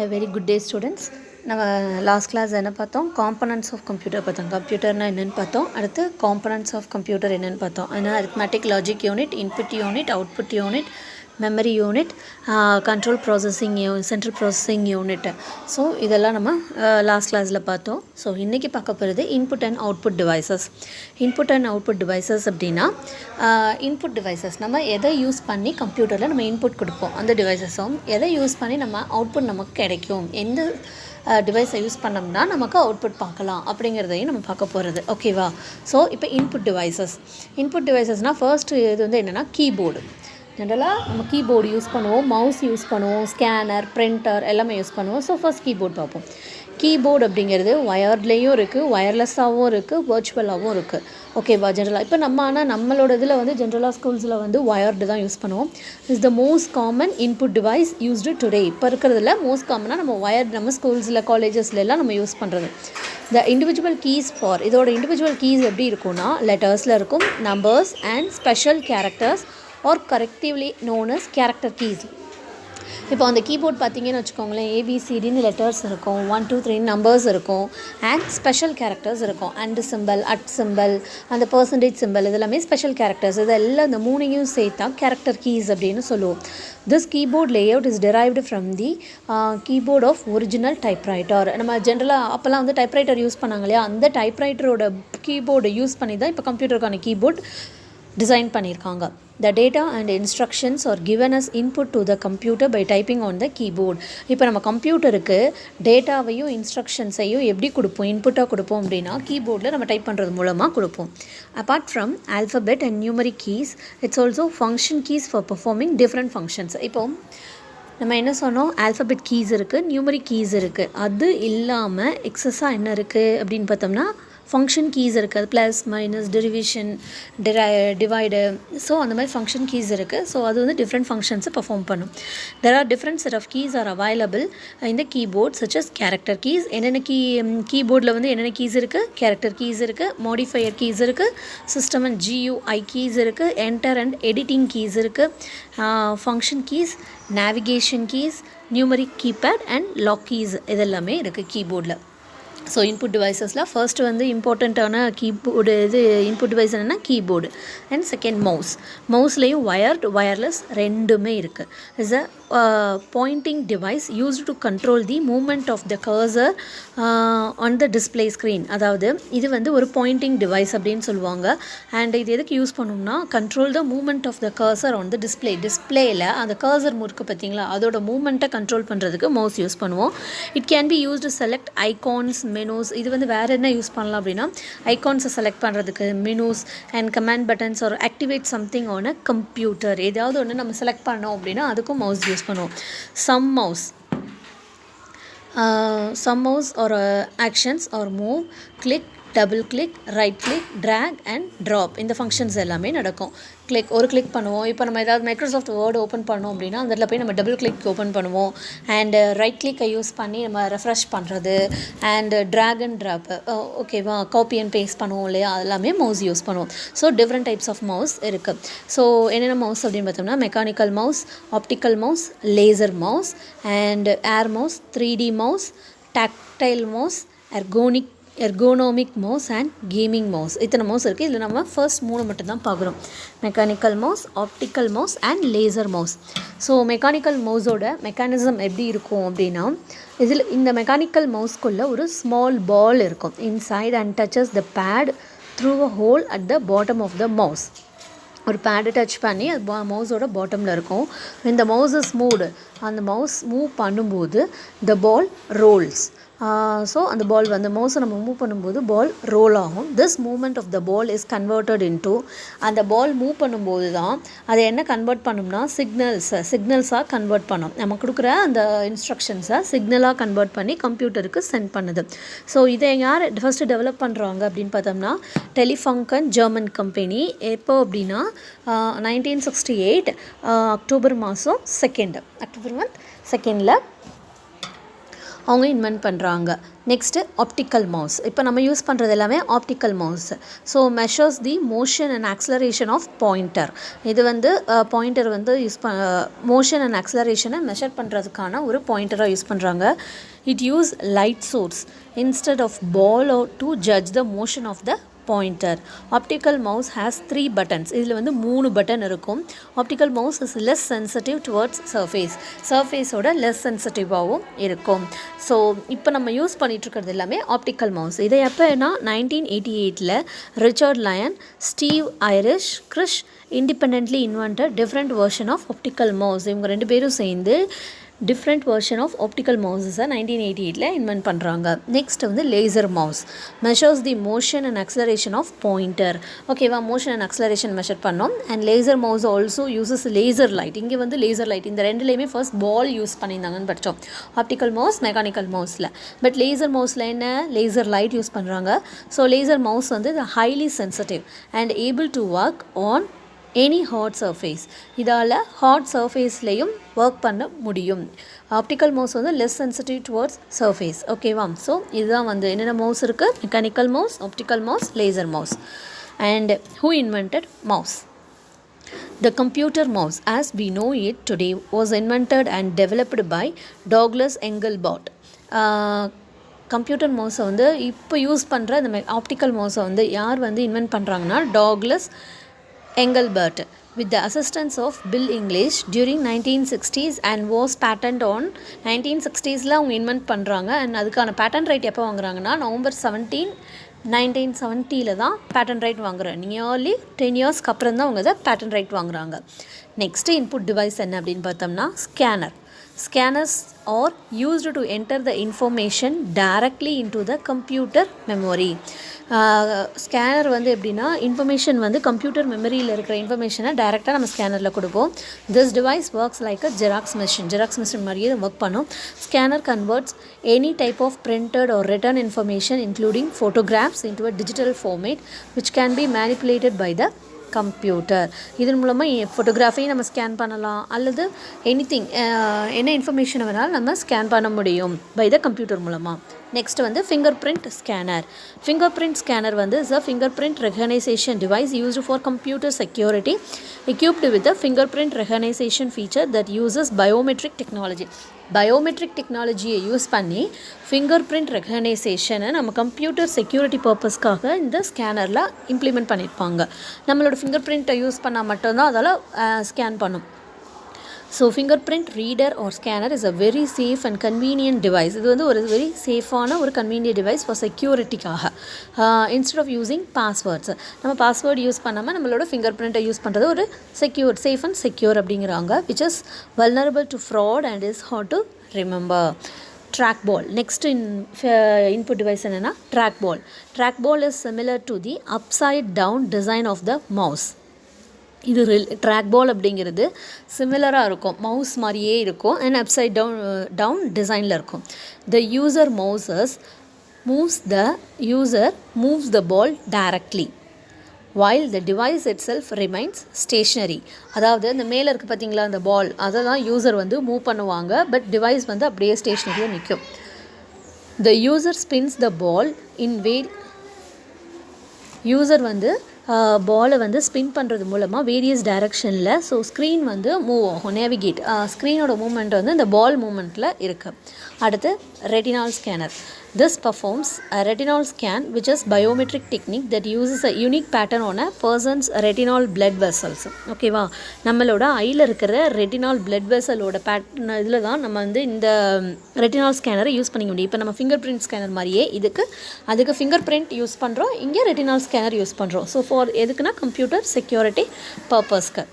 A very good day students. நம்ம last class என்ன பார்த்தோம், காம்பனன்ட்ஸ் ஆஃப் கம்ப்யூட்டர் பார்த்தோம். கம்ப்யூட்டர்னா என்னென்னு பார்த்தோம். அடுத்து காம்பனன்ட்ஸ் ஆஃப் கம்ப்யூட்டர் என்னென்னு பார்த்தோம். ஏன்னா arithmetic logic unit, input unit, output unit, memory unit, control processing central processing unit. So இதெல்லாம் நம்ம லாஸ்ட் கிளாஸில் பார்த்தோம். ஸோ இன்றைக்கி பார்க்க போகிறது input and output devices. Input and output devices அப்படின்னா இன்புட் டிவைசஸ் நம்ம எதை யூஸ் பண்ணி கம்ப்யூட்டரில் நம்ம இன்புட் கொடுப்போம், அந்த டிவைசஸும் எதை யூஸ் பண்ணி நம்ம அவுட்புட் நமக்கு கிடைக்கும், எந்த டிவைஸை யூஸ் பண்ணோம்னா நமக்கு அவுட்புட் பார்க்கலாம் அப்படிங்கிறதையும் நம்ம பார்க்க போகிறது. ஓகேவா? ஸோ இப்போ இன்புட் டிவைசஸ்னால் ஃபர்ஸ்ட்டு இது வந்து என்னென்னா கீபோர்டு. ஜென்ரலாக நம்ம கீபோர்டு யூஸ் பண்ணுவோம், மவுஸ் யூஸ் பண்ணுவோம், ஸ்கேனர், பிரிண்டர் எல்லாமே யூஸ் பண்ணுவோம். ஸோ ஃபர்ஸ்ட் கீபோர்டு பார்ப்போம். கீபோர்டு அப்படிங்கிறது ஒயர்ட்லேயும் இருக்குது, ஒயர்லெஸ்ஸாகவும் இருக்குது, வர்ச்சுவலாகவும் இருக்குது. ஓகேவா? ஜென்ரலாக இப்போ நம்மளோட இதில் வந்து ஜென்ரலாக ஸ்கூல்ஸில் வந்து ஒயர்டு தான் யூஸ் பண்ணுவோம். Is the most common input device used today. இப்போ இருக்கிறதுல மோஸ்ட் காமனாக நம்ம ஒயர்டு நம்ம ஸ்கூல்ஸில் காலேஜஸில் எல்லாம் நம்ம யூஸ் பண்ணுறது. த இண்டிவிஜுவல் கீஸ் ஃபார் இதோட இண்டிவிஜுவல் கீஸ் எப்படி இருக்கும்னா லெட்டர்ஸில் இருக்கும், numbers and special characters are collectively known as character keys. இப்போ அந்த கீபோர்ட் பார்த்தீங்கன்னு வச்சுக்கோங்களேன், ஏபிசிடின்னு லெட்டர்ஸ் இருக்கும், 1 2 3 நம்பர்ஸ் இருக்கும், அண்ட் ஸ்பெஷல் கேரக்டர்ஸ் இருக்கும். அண்ட் சிம்பிள், அட் சிம்பிள், அந்த பர்சன்டேஜ் சிம்பிள், இதெல்லாமே ஸ்பெஷல் கேரக்டர்ஸ். இதெல்லாம் இந்த மூணையும் சேர்த்தா கேரக்டர் கீஸ் அப்படின்னு சொல்லுவோம். This keyboard layout is derived from the keyboard of original typewriter. நம்ம ஜென்ரலாக அப்போல்லாம் வந்து டைப்ரைட்டர் யூஸ் பண்ணாங்க இல்லையா, அந்த டைப்ரைட்டரோட கீபோர்டு யூஸ் பண்ணி தான் இப்போ கம்ப்யூட்டருக்கான கீபோர்ட் டிசைன் பண்ணியிருக்காங்க. The data and instructions are given as input to the computer by typing on the keyboard. இப்போ நம்ம கம்ப்யூட்டருக்கு டேட்டாவையும் இன்ஸ்ட்ரக்ஷன்ஸையும் எப்படி கொடுப்போம், இன்புட்டாக கொடுப்போம் அப்படின்னா கீபோர்டில் நம்ம டைப் பண்ணுறது மூலமாக கொடுப்போம். Apart from alphabet and numeric keys, it's also function keys for performing different functions. இப்போ நம்ம என்ன சொன்னோம், ஆல்ஃபபெட் கீஸ் இருக்குது, நியூமரிக் கீஸ் இருக்குது. அது இல்லாமல் எக்ஸஸாக என்ன இருக்குது அப்படின்னு பார்த்தோம்னா ஃபங்க்ஷன் கீஸ் இருக்குது. அது plus, minus, derivation, divide, so அந்த மாதிரி ஃபங்க்ஷன் கீஸ் இருக்குது. ஸோ அது வந்து டிஃப்ரெண்ட் ஃபங்க்ஷன்ஸை பர்ஃபார்ம் பண்ணும். There are different set of keys are available இந்த keyboard such as character keys. என்னென்ன கீபோர்டில் வந்து என்னென்ன கீஸ் இருக்குது, கேரக்டர் கீஸ் இருக்குது, மாடிஃபையர் கீஸ் இருக்குது, சிஸ்டம் அண்ட் GUI கீஸ் இருக்குது, என்டர் அண்ட் எடிட்டிங் கீஸ் இருக்குது, function keys, navigation keys, numeric keypad and lock keys இதெல்லாமே இருக்குது கீபோர்டில். ஸோ இன்புட் டிவைசஸில் ஃபர்ஸ்ட் வந்து இம்பார்ட்டண்ட்டான கீபோர்டு இது இன்புட் டிவைஸ் என்னென்னா கீபோர்டு அண்ட் செகண்ட் மவுஸ்லேயும் ஒயர்லெஸ் ரெண்டுமே இருக்குது. Is a pointing device used to control the movement of the cursor on the display screen. அதாவது இது வந்து ஒரு பாயிண்டிங் டிவைஸ் அப்படின்னு சொல்லுவாங்க. அண்ட் இது எதுக்கு யூஸ் பண்ணோம்னா control the movement of the cursor on the டிஸ்பிளேயில் அந்த கர்சர் முறுக்கு பார்த்தீங்களா, அதோட மூமெண்ட்டை கண்ட்ரோல் பண்ணுறதுக்கு மவுஸ் யூஸ் பண்ணுவோம். It can be used select icons, menus. இது வந்து வேறு என்ன யூஸ் பண்ணலாம் அப்படின்னா ஐகான்ஸை செலக்ட் பண்ணுறதுக்கு, மெனூஸ் அண்ட் கமாண்ட் பட்டன்ஸ் ஒரு activate something on a computer. ஏதாவது ஒன்று நம்ம செலக்ட் பண்ணோம் அப்படின்னா அதுக்கும் மவுஸ் யூஸ் பண்ணுவோம். Some mouse or actions or move, click, double click, right click, drag and drop, இந்த ஃபங்க்ஷன்ஸ் எல்லாமே நடக்கும். ஒரு கிளிக் பண்ணுவோம். இப்போ நம்ம ஏதாவது மைக்ரோசாஃப்ட் வேர்டு ஓப்பன் பண்ணோம் அப்படின்னா அந்த இடத்துல போய் நம்ம டபுள் கிளிக் ஓப்பன் பண்ணுவோம். அண்ட் ரைட் கிளிக்கை யூஸ் பண்ணி நம்ம ரெஃப்ரெஷ் பண்ணுறது, அண்ட் ட்ராக் அண்ட் ட்ராப், ஓகேவா, காப்பி அண்ட் பேஸ்ட் பண்ணுவோம் இல்லையா, அதெல்லாமே மவுஸ் யூஸ் பண்ணுவோம். So different types of mouse இருக்குது. ஸோ என்னென்ன மவுஸ் அப்படின்னு பார்த்தோம்னா mechanical mouse, optical mouse, laser mouse, and air mouse, 3D mouse, tactile mouse, ergonomic mouse and gaming mouse. இத்தனை மவுஸ் இருக்குது. இதில் நம்ம ஃபர்ஸ்ட் 3 மட்டும்தான் பார்க்குறோம். Mechanical mouse, optical mouse and laser mouse. So mechanical மவுஸோட மெக்கானிசம் எப்படி இருக்கும் அப்படின்னா இதில் இந்த மெக்கானிக்கல் மவுஸ்க்குள்ளே ஒரு ஸ்மால் பால் இருக்கும் inside and touches the pad through a hole at the bottom of the mouse. ஒரு பேடை டச் பண்ணி அது மவுஸோட பாட்டமில் இருக்கும். இந்த மவுஸ் இஸ் மூவ்டு, அந்த மவுஸ் மூவ் பண்ணும்போது த பால் ரோல்ஸ். ஸோ அந்த பால் வந்து மவுஸை நம்ம மூவ் பண்ணும்போது பால் ரோல் ஆகும். This movement of the ball is converted into, அந்த பால் மூவ் பண்ணும்போது தான் அதை என்ன கன்வெர்ட் பண்ணும்னா சிக்னல்ஸாக கன்வெர்ட் பண்ணும். நம்ம கொடுக்குற அந்த இன்ஸ்ட்ரக்ஷன்ஸை சிக்னலாக கன்வெர்ட் பண்ணி கம்ப்யூட்டருக்கு சென்ட் பண்ணுது. ஸோ இதை யார் ஃபஸ்ட்டு டெவலப் பண்ணுறாங்க அப்படின்னு பார்த்தோம்னா டெலிஃபங்கன் ஜெர்மன் கம்பெனி. எப்போ அப்படின்னா 1968 அக்டோபர் மந்த் 2 அவங்க இன்வென்ட் பண்ணுறாங்க. Next optical mouse. இப்போ நம்ம யூஸ் பண்ணுறது எல்லாமே optical mouse. So measures the motion and acceleration of pointer. இது வந்து பாயிண்டர் வந்து மோஷன் அண்ட் ஆக்ஸலரேஷனை மெஷர் பண்ணுறதுக்கான ஒரு பாயிண்டராக யூஸ் பண்ணுறாங்க. It use light source instead of ball to judge the motion of the pointer. Optical mouse has 3 buttons. இதில் வந்து 3 button இருக்கும். Optical mouse is less sensitive towards சர்ஃபேஸோட லெஸ் சென்சிட்டிவாகவும் இருக்கும். ஸோ இப்போ நம்ம யூஸ் பண்ணிகிட்ருக்கிறது எல்லாமே ஆப்டிக்கல் மவுஸ். இதை எப்போனா 1988 Richard Lyon, Steve Irish, Kirsch independently invented different version of optical mouse. இவங்க 2 பேரும் சேர்ந்து டிஃப்ரெண்ட் வெர்ஷன் ஆஃப் ஆப்டிக்கல் மவுஸஸை 1988 இன்வென்ட் பண்ணுறாங்க. நெக்ஸ்ட் வந்து laser mouse. Measures the motion and acceleration of pointer. ஓகேவா, மோஷன் அண்ட் ஆக்ஸலரேஷன் மெஷர் பண்ணோம். And laser mouse also uses laser light. இங்கே வந்து லேசர் லைட், இந்த ரெண்டுலேயுமே ஃபர்ஸ்ட் பால் யூஸ் பண்ணியிருந்தாங்கன்னு படித்தோம். ஆப்டிக்கல் மவுஸ், மெக்கானிக்கல் மவுஸில். பட் லேசர் மவுஸில் என்ன, லேசர் லைட் யூஸ் பண்ணுறாங்க. ஸோ லேசர் மவுஸ் வந்து highly sensitive and able to work on any hard surface. இதால் ஹாட் சர்ஃபேஸ்லேயும் ஒர்க் பண்ண முடியும். ஆப்டிக்கல் மவுஸ் வந்து லெஸ் சென்சிட்டிவ் டுவர்ட்ஸ் சர்ஃபேஸ். ஓகேவா, ஸோ இதுதான் வந்து என்னென்ன மவுஸ் இருக்குது, mechanical mouse, optical mouse, laser mouse. And who invented mouse? The computer mouse as we know it today was invented and developed by Douglas Engelbart. Computer மவுஸை வந்து இப்போ use பண்ணுற இந்த ஆப்டிக்கல் மவுஸை வந்து யார் வந்து இன்வென்ட் பண்ணுறாங்கன்னா Douglas Engelbart with the assistance of Bill English during 1960s and was patent on 1960s அவங்க இன்வென்ட் பண்ணுறாங்க. அண்ட் அதுக்கான பேட்டன் ரைட் எப்போ வாங்குறாங்கன்னா November 17, 1970 தான் பேட்டன் ரைட் வாங்குறாங்க. நியர்லி 10 இயர்ஸ்க்கு அப்புறம் தான் அவங்க அதை பேட்டன் ரைட் வாங்குறாங்க. நெக்ஸ்ட்டு இன்புட் டிவைஸ் என்ன அப்படின்னு பார்த்தோம்னா scanner. Scanners are used to enter the information directly into the computer memory. Scanner வந்து எப்படின்னா இன்ஃபர்மேஷன் வந்து கம்ப்யூட்டர் மெமரியில் இருக்கிற இன்ஃபர்மேஷனை டைரெக்டாக நம்ம ஸ்கேனரில் கொடுப்போம். This device works like a xerox machine மாதிரியே ஒர்க் பண்ணும். Scanner converts any type of printed or written information including photographs into a digital format which can be manipulated by the computer. இதன் மூலமாக ஃபோட்டோகிராஃபையும் நம்ம ஸ்கேன் பண்ணலாம், அல்லது anything என்ன இன்ஃபர்மேஷனை வேணாலும் நம்ம ஸ்கேன் பண்ண முடியும் பை த கம்ப்யூட்டர் மூலமாக. நெக்ஸ்ட் வந்து fingerprint scanner. Fingerprint scanner வந்து is a fingerprint recognition device used for computer security equipped with a fingerprint recognition feature that uses biometric technology. Biometric டெக்னாலஜியை use பண்ணி finger print ரெகனைசேஷனை நம்ம computer security பர்பஸ்க்காக இந்த ஸ்கேனரில் implement பண்ணியிருப்பாங்க. நம்மளோட finger பிரிண்ட்டை use பண்ணால் மட்டும்தான் அதால் ஸ்கேன் பண்ணும். So fingerprint reader or scanner is a very safe and convenient device. இது வந்து ஒரு வெரி சேஃபான ஒரு கன்வீனியன்ட் டிவைஸ் ஃபார் செக்யூரிட்டிக்காக. இன்ஸ்டெட் ஆஃப் யூஸிங் பாஸ்வேர்ட்ஸ், நம்ம பாஸ்வேர்டு யூஸ் பண்ணாமல் நம்மளோட ஃபிங்கர் பிரிண்ட்டை யூஸ் பண்ணுறது ஒரு சேஃப் அண்ட் செக்யூர் அப்படிங்கிறாங்க. Which is vulnerable to fraud and is hard to remember. Trackball. Next input device என்னென்னா trackball. Trackball is similar to the upside down design of the mouse. இது track ball அப்படிங்கிறது சிமிலராக இருக்கும், mouse மாதிரியே இருக்கும், and upside down டிசைனில் இருக்கும். The user moves the ball directly while the device itself remains stationary. அதாவது இந்த மேலே இருக்குது பார்த்தீங்களா அந்த பால், அதை தான் யூசர் வந்து மூவ் பண்ணுவாங்க, பட் டிவைஸ் வந்து அப்படியே ஸ்டேஷனரியாக நிற்கும். The user spins the ball in user வந்து பாலை வந்து ஸ்பின் பண்ணுறது மூலமாக வேரியஸ் டைரக்ஷனில். ஸோ ஸ்க்ரீன் வந்து மூவ் ஆகும், நேவிகேட். ஸ்க்ரீனோட மூமெண்ட் வந்து இந்த பால் மூமெண்ட்டில் இருக்குது. அடுத்து retinal scanner. This performs a retinal scan, which is biometric technique that uses a unique pattern on a person's retinal blood vessels. ஓகேவா, நம்மளோட ஐயில் இருக்கிற ரெட்டினால் பிளட் வெசலோட பேட்டர்ன் இதில் தான் நம்ம வந்து இந்த ரெட்டினால் ஸ்கேனரை யூஸ் பண்ணிக்க முடியும். இப்போ நம்ம ஃபிங்கர் பிரிண்ட் ஸ்கேனர் மாதிரியே அதுக்கு ஃபிங்கர் பிரிண்ட் யூஸ் பண்ணுறோம், இங்கே ரெட்டினால் ஸ்கேனர் யூஸ் பண்ணுறோம். ஸோ ஃபார் எதுக்குன்னா கம்ப்யூட்டர் செக்யூரிட்டி பர்பஸ்க்கு.